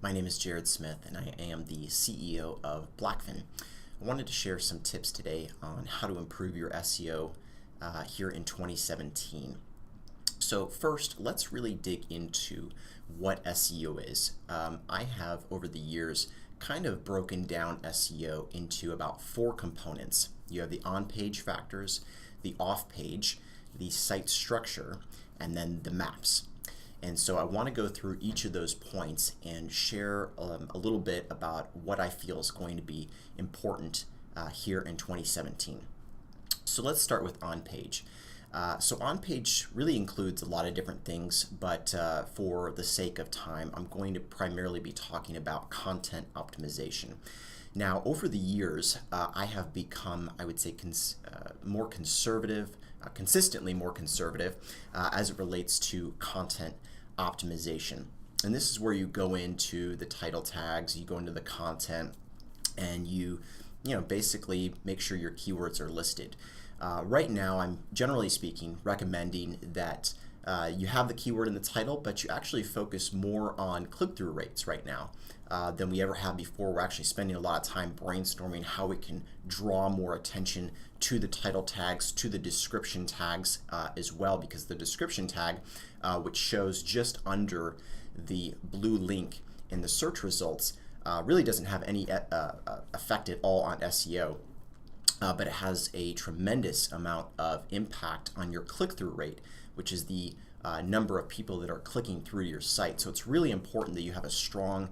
My name is Gerrid Smith and I am the CEO of Blackfin. I wanted to share some tips today on how to improve your SEO here in 2017. So first, let's really dig into what SEO is. I have over the years kind of broken down SEO into about 4 components. You have the on-page factors, the off-page, the site structure, and then the maps. And so I want to go through each of those points and share a little bit about what I feel is going to be important here in 2017. So let's start with on-page. So on-page really includes a lot of different things, but for the sake of time, I'm going to primarily be talking about content optimization. Now, over the years, I have become, I would say, more conservative, consistently more conservative as it relates to content optimization. And this is where you go into the title tags, you go into the content, and you basically make sure your keywords are listed. Right now, I'm generally speaking recommending that you have the keyword in the title, but you actually focus more on click-through rates right now than we ever have before. We're actually spending a lot of time brainstorming how we can draw more attention to the title tags, to the description tags as well, because the description tag, which shows just under the blue link in the search results, really doesn't have any effect at all on SEO. But it has a tremendous amount of impact on your click-through rate, which is the number of people that are clicking through your site. So it's really important that you have a strong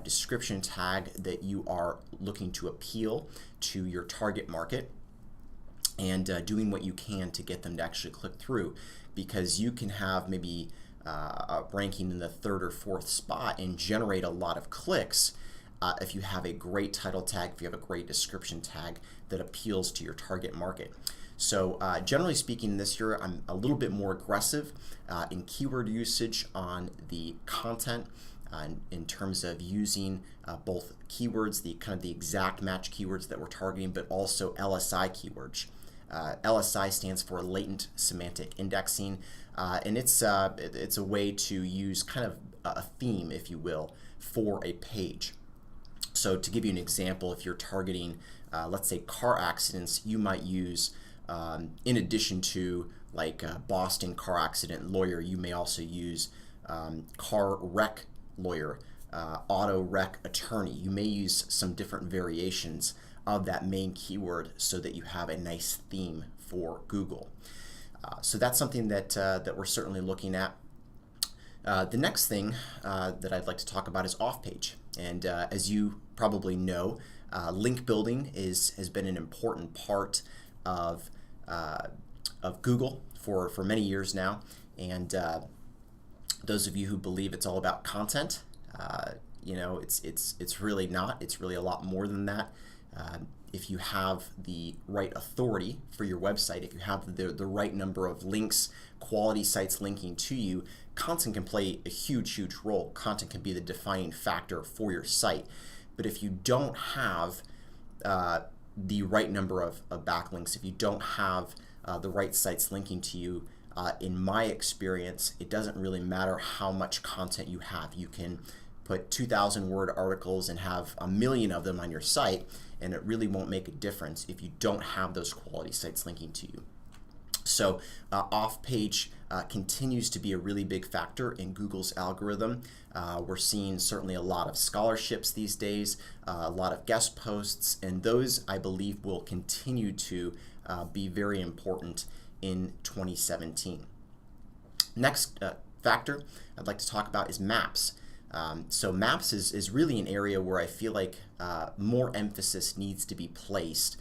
description tag, that you are looking to appeal to your target market and doing what you can to get them to actually click through, because you can have maybe a ranking in the 3rd or 4th spot and generate a lot of clicks if you have a great title tag, if you have a great description tag that appeals to your target market. So generally speaking, this year I'm a little bit more aggressive in keyword usage on the content in terms of using both keywords, the kind of the exact match keywords that we're targeting, but also LSI keywords. LSI stands for latent semantic indexing, and it's a way to use kind of a theme, if you will, for a page. So to give you an example, if you're targeting, let's say, car accidents, you might use, in addition to like Boston car accident lawyer, you may also use car wreck lawyer, auto wreck attorney. You may use some different variations of that main keyword so that you have a nice theme for Google. So that's something that, that we're certainly looking at. The next thing that I'd like to talk about is off-page. And as you probably know, link building has been an important part of Google for many years now. And those of you who believe it's all about content, it's really not. It's really a lot more than that. If you have the right authority for your website, if you have the right number of links, quality sites linking to you, content can play a huge role. Content can be the defining factor for your site. But if you don't have the right number of backlinks, if you don't have the right sites linking to you, in my experience, it doesn't really matter how much content you have. You can put 2,000 word articles and have 1 million of them on your site, and it really won't make a difference if you don't have those quality sites linking to you. So off-page continues to be a really big factor in Google's algorithm. We're seeing certainly a lot of scholarships these days, a lot of guest posts, and those, I believe, will continue to be very important in 2017. Next factor I'd like to talk about is maps. So maps is really an area where I feel like more emphasis needs to be placed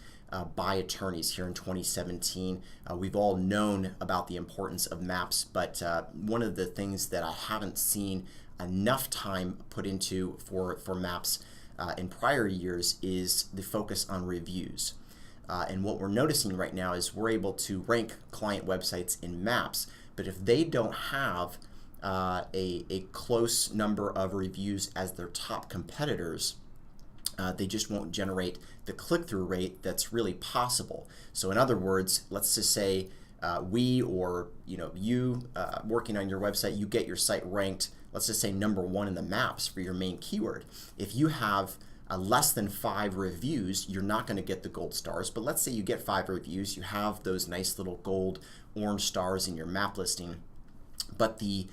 by attorneys here in 2017. We've all known about the importance of maps, but one of the things that I haven't seen enough time put into for maps in prior years is the focus on reviews. And what we're noticing right now is we're able to rank client websites in maps, but if they don't have a close number of reviews as their top competitors, they just won't generate the click-through rate that's really possible. So in other words, let's just say we or you working on your website, you get your site ranked, let's just say number 1 in the maps for your main keyword. If you have less than 5 reviews, you're not going to get the gold stars. But let's say you get 5 reviews, you have those nice little gold orange stars in your map listing. But the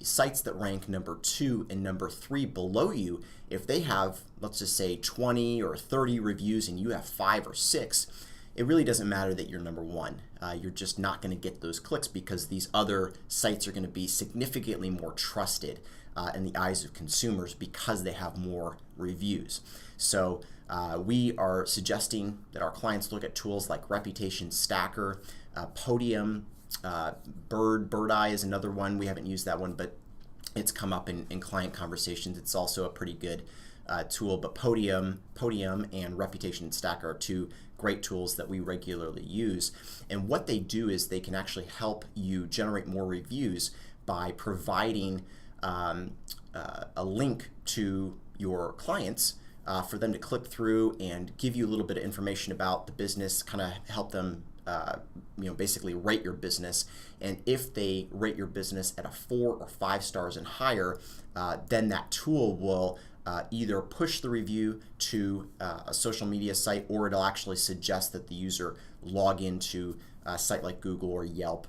sites that rank number 2 and number 3 below you, if they have, let's just say 20 or 30 reviews and you have 5 or 6, it really doesn't matter that you're number 1. You're just not going to get those clicks because these other sites are going to be significantly more trusted in the eyes of consumers because they have more reviews. So we are suggesting that our clients look at tools like Reputation Stacker, Podium, Bird Eye is another one. We haven't used that one, but it's come up in client conversations. It's also a pretty good tool, but Podium and Reputation Stacker are 2 great tools that we regularly use. And what they do is they can actually help you generate more reviews by providing a link to your clients for them to click through and give you a little bit of information about the business, kind of help them basically rate your business. And if they rate your business at a 4 or 5 stars and higher, then that tool will either push the review to a social media site, or it'll actually suggest that the user log into a site like Google or Yelp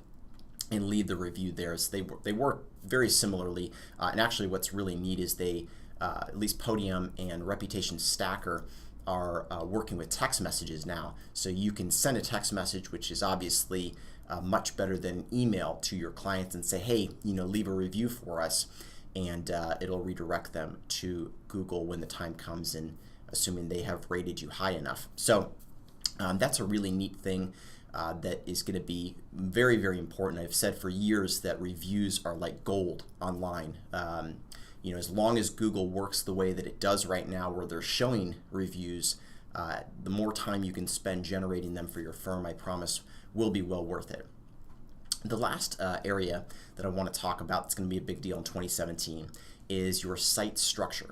and leave the review there. So they work very similarly. And actually what's really neat is they, at least Podium and Reputation Stacker, are working with text messages now. So you can send a text message, which is obviously much better than email, to your clients and say, hey, leave a review for us. And it'll redirect them to Google when the time comes, and assuming they have rated you high enough. So that's a really neat thing that is going to be very, very important. I've said for years that reviews are like gold online. As long as Google works the way that it does right now, where they're showing reviews, the more time you can spend generating them for your firm, I promise, will be well worth it. The last area that I want to talk about that's going to be a big deal in 2017 is your site structure.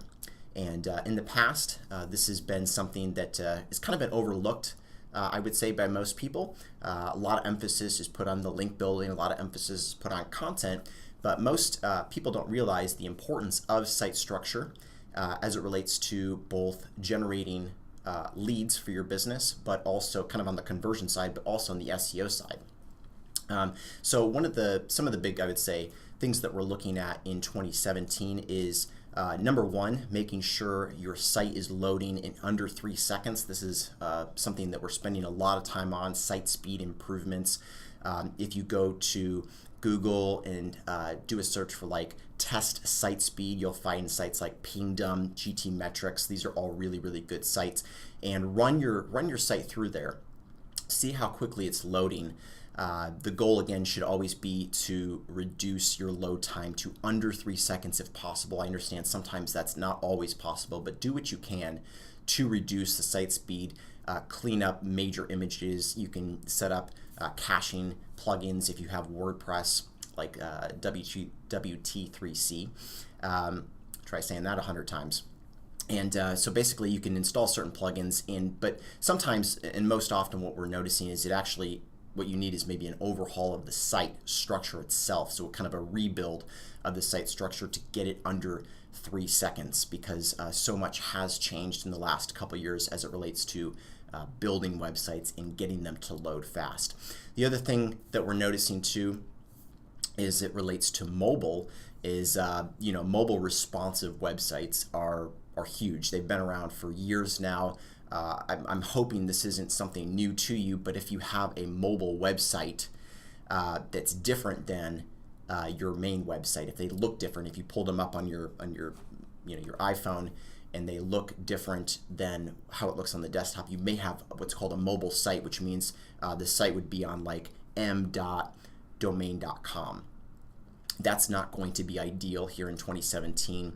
And in the past, this has been something that has kind of been overlooked, I would say, by most people. A lot of emphasis is put on the link building, a lot of emphasis is put on content, but most people don't realize the importance of site structure as it relates to both generating leads for your business, but also kind of on the conversion side, but also on the SEO side. So some of the big, I would say, things that we're looking at in 2017 is number 1, making sure your site is loading in under 3 seconds. This is something that we're spending a lot of time on, site speed improvements. If you go to Google and do a search for like test site speed, you'll find sites like Pingdom, GTmetrix. These are all really, really good sites. And run your site through there. See how quickly it's loading. The goal, again, should always be to reduce your load time to under 3 seconds if possible. I understand sometimes that's not always possible, but do what you can to reduce the site speed. Clean up major images. You can set up caching plugins if you have WordPress, like WT3C. Try saying that 100 times. And so basically you can install certain plugins in, but sometimes, and most often, what we're noticing is what you need is maybe an overhaul of the site structure itself. So kind of a rebuild of the site structure to get it under 3 seconds, because so much has changed in the last couple years as it relates to building websites and getting them to load fast. The other thing that we're noticing too is it relates to mobile is, mobile responsive websites are huge. They've been around for years now. I'm hoping this isn't something new to you, but if you have a mobile website that's different than your main website, if they look different, if you pulled them up on your iPhone and they look different than how it looks on the desktop, you may have what's called a mobile site, which means the site would be on like m.domain.com. That's not going to be ideal here in 2017.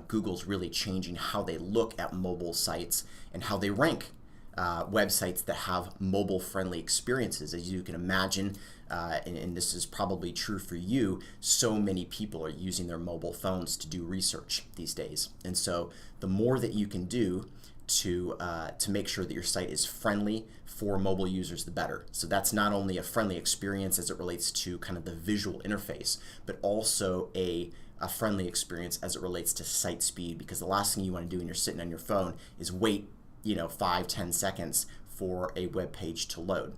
Google's really changing how they look at mobile sites and how they rank websites that have mobile-friendly experiences. As you can imagine, and this is probably true for you, so many people are using their mobile phones to do research these days. And so the more that you can do to make sure that your site is friendly for mobile users, the better. So that's not only a friendly experience as it relates to kind of the visual interface, but also a a friendly experience as it relates to site speed, because the last thing you want to do when you're sitting on your phone is wait 5-10 seconds for a web page to load.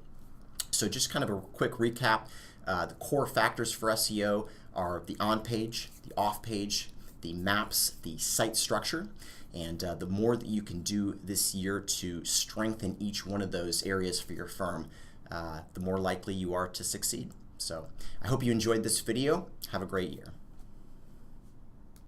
So just kind of a quick recap. The core factors for SEO are the on-page, the off-page, the maps, the site structure, and the more that you can do this year to strengthen each one of those areas for your firm, the more likely you are to succeed. So I hope you enjoyed this video. Have a great year.